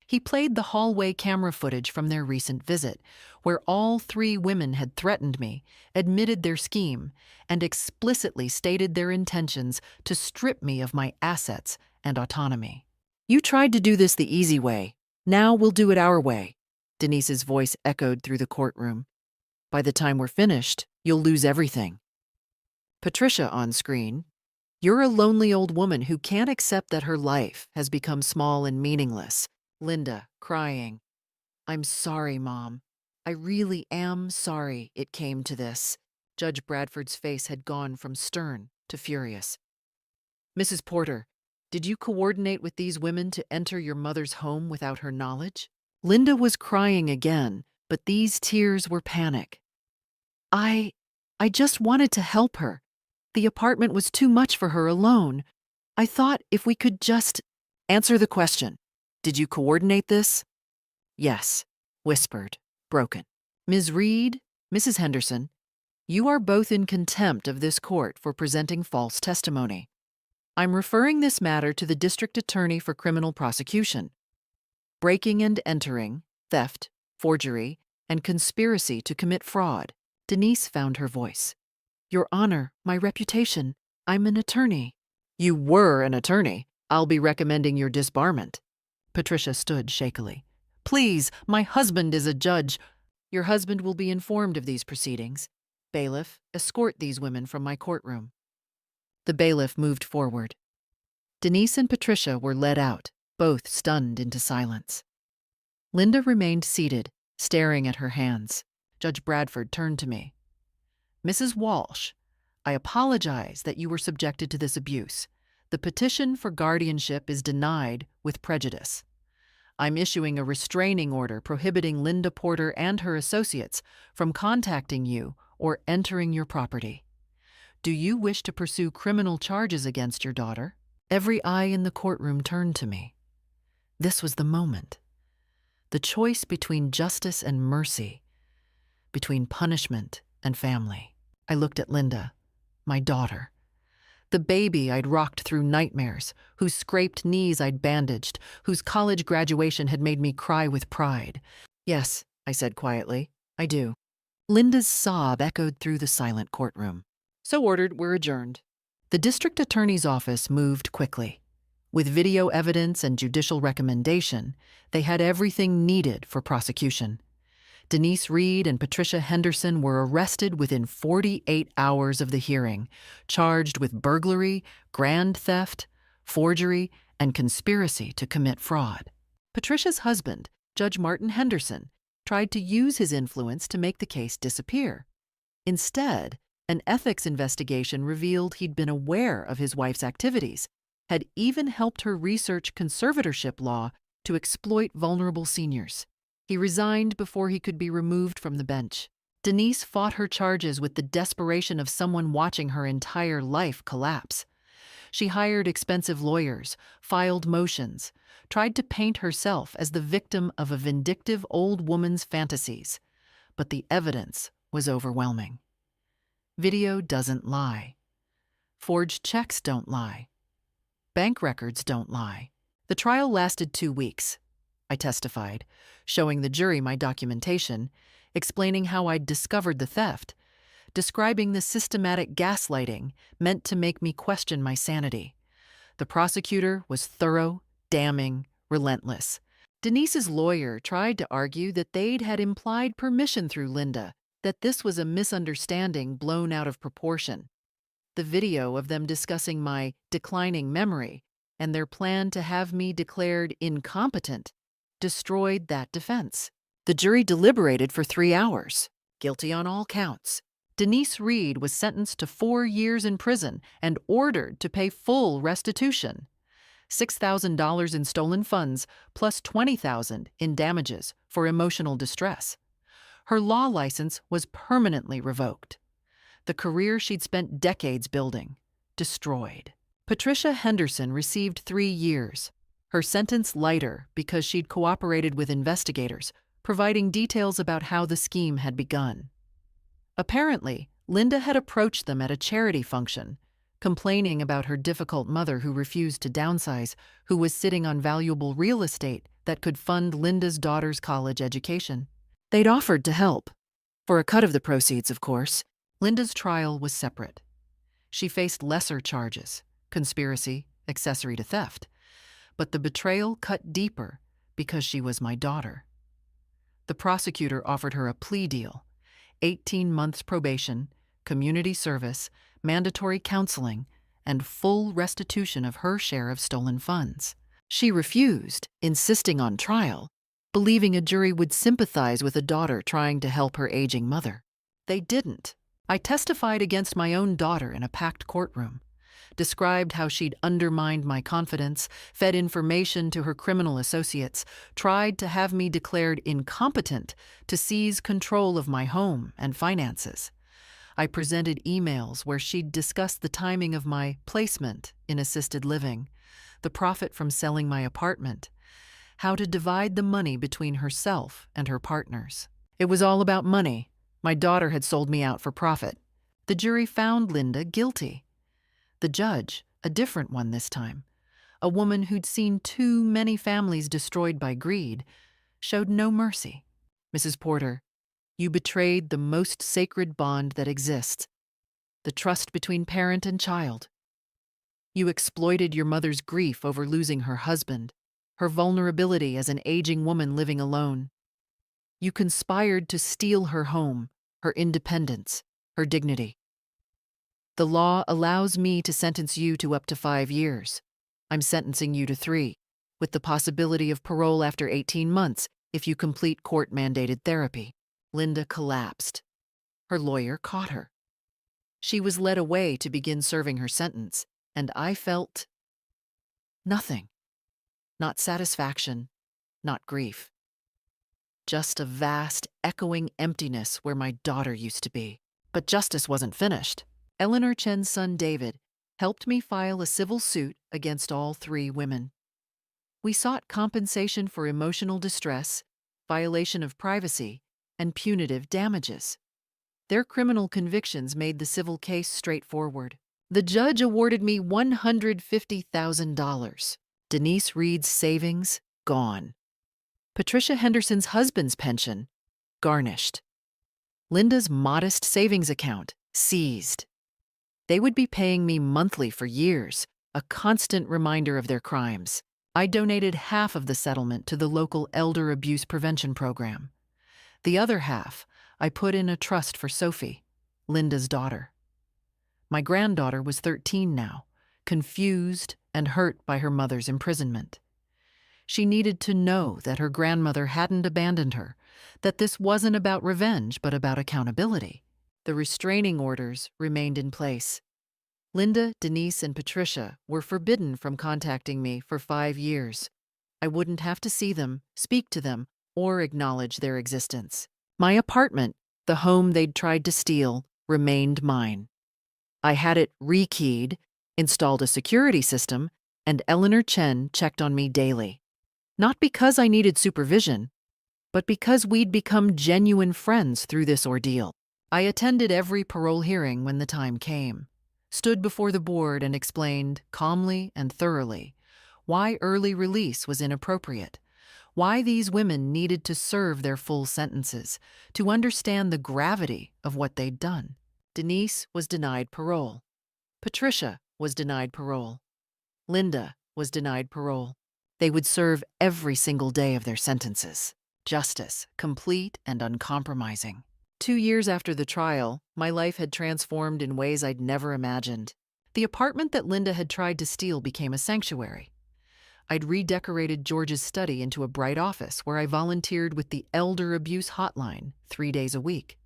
He played the hallway camera footage from their recent visit, where all 3 women had threatened me, admitted their scheme, and explicitly stated their intentions to strip me of my assets and autonomy. "You tried to do this the easy way. Now we'll do it our way," Denise's voice echoed through the courtroom. "By the time we're finished, you'll lose everything." Patricia on screen. "You're a lonely old woman who can't accept that her life has become small and meaningless." Linda, crying. "I'm sorry, Mom. I really am sorry it came to this." Judge Bradford's face had gone from stern to furious. "Mrs. Porter, did you coordinate with these women to enter your mother's home without her knowledge?" Linda was crying again, but these tears were panic. I just wanted to help her. The apartment was too much for her alone. I thought if we could just—" "Answer the question. Did you coordinate this?" "Yes," whispered, broken. "Ms. Reed, Mrs. Henderson, you are both in contempt of this court for presenting false testimony. I'm referring this matter to the District Attorney for criminal prosecution. Breaking and entering, theft, forgery, and conspiracy to commit fraud." Denise found her voice. "Your Honor, my reputation. I'm an attorney." "You were an attorney. I'll be recommending your disbarment." Patricia stood shakily. "Please, my husband is a judge." "Your husband will be informed of these proceedings. Bailiff, escort these women from my courtroom." The bailiff moved forward. Denise and Patricia were led out, both stunned into silence. Linda remained seated, staring at her hands. Judge Bradford turned to me. "Mrs. Walsh, I apologize that you were subjected to this abuse. The petition for guardianship is denied with prejudice. I'm issuing a restraining order prohibiting Linda Porter and her associates from contacting you or entering your property. Do you wish to pursue criminal charges against your daughter?" Every eye in the courtroom turned to me. This was the moment. The choice between justice and mercy, between punishment and family. I looked at Linda, my daughter. The baby I'd rocked through nightmares, whose scraped knees I'd bandaged, whose college graduation had made me cry with pride. "Yes," I said quietly, "I do." Linda's sob echoed through the silent courtroom. "So ordered, we're adjourned." The district attorney's office moved quickly. With video evidence and judicial recommendation, they had everything needed for prosecution. Denise Reed and Patricia Henderson were arrested within 48 hours of the hearing, charged with burglary, grand theft, forgery, and conspiracy to commit fraud. Patricia's husband, Judge Martin Henderson, tried to use his influence to make the case disappear. Instead, an ethics investigation revealed he'd been aware of his wife's activities, had even helped her research conservatorship law to exploit vulnerable seniors. He resigned before he could be removed from the bench. Denise fought her charges with the desperation of someone watching her entire life collapse. She hired expensive lawyers, filed motions, tried to paint herself as the victim of a vindictive old woman's fantasies. But the evidence was overwhelming. Video doesn't lie. Forged checks don't lie. Bank records don't lie. The trial lasted 2 weeks. I testified, showing the jury my documentation, explaining how I'd discovered the theft, describing the systematic gaslighting meant to make me question my sanity. The prosecutor was thorough, damning, relentless. Denise's lawyer tried to argue that they'd had implied permission through Linda, that this was a misunderstanding blown out of proportion. The video of them discussing my declining memory and their plan to have me declared incompetent destroyed that defense. The jury deliberated for 3 hours, guilty on all counts. Denise Reed was sentenced to 4 years in prison and ordered to pay full restitution. $6,000 in stolen funds plus $20,000 in damages for emotional distress. Her law license was permanently revoked. The career she'd spent decades building, destroyed. Patricia Henderson received 3 years, her sentence lighter because she'd cooperated with investigators, providing details about how the scheme had begun. Apparently, Linda had approached them at a charity function, complaining about her difficult mother who refused to downsize, who was sitting on valuable real estate that could fund Linda's daughter's college education. They'd offered to help. For a cut of the proceeds, of course. Linda's trial was separate. She faced lesser charges, conspiracy, accessory to theft. But the betrayal cut deeper because she was my daughter. The prosecutor offered her a plea deal, 18 months probation, community service, mandatory counseling, and full restitution of her share of stolen funds. She refused, insisting on trial, believing a jury would sympathize with a daughter trying to help her aging mother. They didn't. I testified against my own daughter in a packed courtroom, described how she'd undermined my confidence, fed information to her criminal associates, tried to have me declared incompetent to seize control of my home and finances. I presented emails where she'd discussed the timing of my placement in assisted living, the profit from selling my apartment, how to divide the money between herself and her partners. It was all about money. My daughter had sold me out for profit. The jury found Linda guilty. The judge, a different one this time, a woman who'd seen too many families destroyed by greed, showed no mercy. Mrs. Porter, you betrayed the most sacred bond that exists, the trust between parent and child. You exploited your mother's grief over losing her husband, her vulnerability as an aging woman living alone. You conspired to steal her home, her independence, her dignity. The law allows me to sentence you to up to 5 years. I'm sentencing you to 3, with the possibility of parole after 18 months if you complete court-mandated therapy. Linda collapsed. Her lawyer caught her. She was led away to begin serving her sentence, and I felt nothing. Not satisfaction, not grief. Just a vast, echoing emptiness where my daughter used to be. But justice wasn't finished. Eleanor Chen's son David helped me file a civil suit against all 3 women. We sought compensation for emotional distress, violation of privacy, and punitive damages. Their criminal convictions made the civil case straightforward. The judge awarded me $150,000. Denise Reed's savings, gone. Patricia Henderson's husband's pension, garnished. Linda's modest savings account, seized. They would be paying me monthly for years, a constant reminder of their crimes. I donated half of the settlement to the local elder abuse prevention program. The other half I put in a trust for Sophie, Linda's daughter. My granddaughter was 13 now, confused and hurt by her mother's imprisonment. She needed to know that her grandmother hadn't abandoned her, that this wasn't about revenge but about accountability. The restraining orders remained in place. Linda, Denise, and Patricia were forbidden from contacting me for 5 years. I wouldn't have to see them, speak to them, or acknowledge their existence. My apartment, the home they'd tried to steal, remained mine. I had it rekeyed, installed a security system, and Eleanor Chen checked on me daily. Not because I needed supervision, but because we'd become genuine friends through this ordeal. I attended every parole hearing when the time came, stood before the board and explained, calmly and thoroughly, why early release was inappropriate, why these women needed to serve their full sentences, to understand the gravity of what they'd done. Denise was denied parole. Patricia was denied parole. Linda was denied parole. They would serve every single day of their sentences. Justice, complete and uncompromising. 2 years after the trial, my life had transformed in ways I'd never imagined. The apartment that Linda had tried to steal became a sanctuary. I'd redecorated George's study into a bright office where I volunteered with the Elder Abuse Hotline 3 days a week.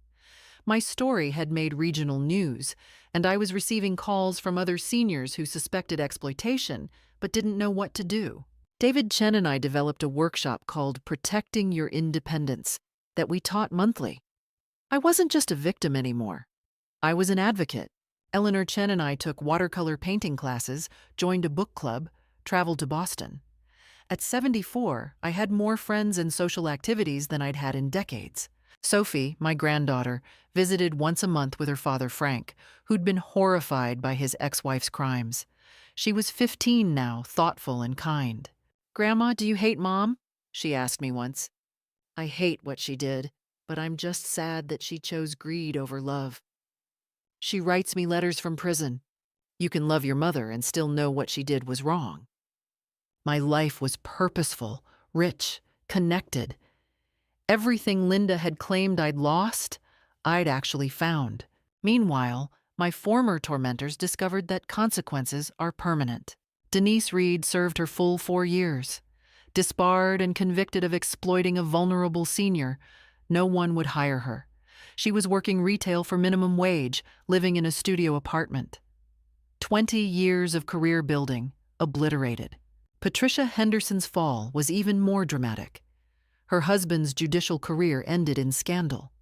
My story had made regional news, and I was receiving calls from other seniors who suspected exploitation but didn't know what to do. David Chen and I developed a workshop called Protecting Your Independence that we taught monthly. I wasn't just a victim anymore. I was an advocate. Eleanor Chen and I took watercolor painting classes, joined a book club, traveled to Boston. At 74, I had more friends and social activities than I'd had in decades. Sophie, my granddaughter, visited once a month with her father Frank, who'd been horrified by his ex-wife's crimes. She was 15 now, thoughtful and kind. "Grandma, do you hate Mom?" she asked me once. "I hate what she did, but I'm just sad that she chose greed over love. She writes me letters from prison. You can love your mother and still know what she did was wrong." My life was purposeful, rich, connected. Everything Linda had claimed I'd lost, I'd actually found. Meanwhile, my former tormentors discovered that consequences are permanent. Denise Reed served her full 4 years. Disbarred and convicted of exploiting a vulnerable senior, no one would hire her. She was working retail for minimum wage, living in a studio apartment. 20 years of career building, obliterated. Patricia Henderson's fall was even more dramatic. Her husband's judicial career ended in scandal.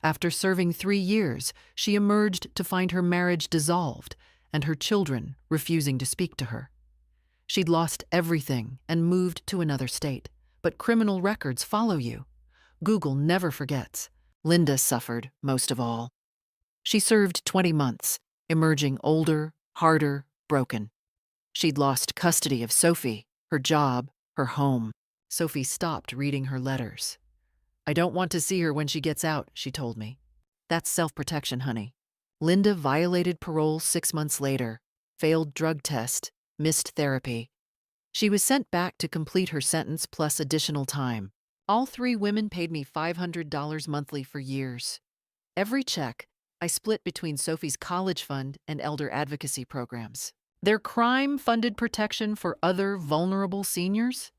After serving 3 years, she emerged to find her marriage dissolved and her children refusing to speak to her. She'd lost everything and moved to another state. But criminal records follow you. Google never forgets. Linda suffered most of all. She served 20 months, emerging older, harder, broken. She'd lost custody of Sophie, her job, her home. Sophie stopped reading her letters. "I don't want to see her when she gets out," she told me. "That's self-protection, honey." Linda violated parole 6 months later, failed drug test, missed therapy. She was sent back to complete her sentence plus additional time. All 3 women paid me $500 monthly for years. Every check I split between Sophie's college fund and elder advocacy programs. Their crime funded protection for other vulnerable seniors.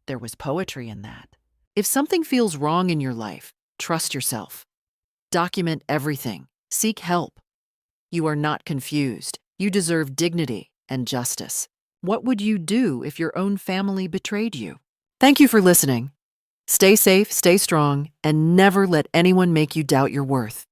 There was poetry in that. If something feels wrong in your life, trust yourself. Document everything. Seek help. You are not confused. You deserve dignity and justice. What would you do if your own family betrayed you? Thank you for listening. Stay safe, stay strong, and never let anyone make you doubt your worth.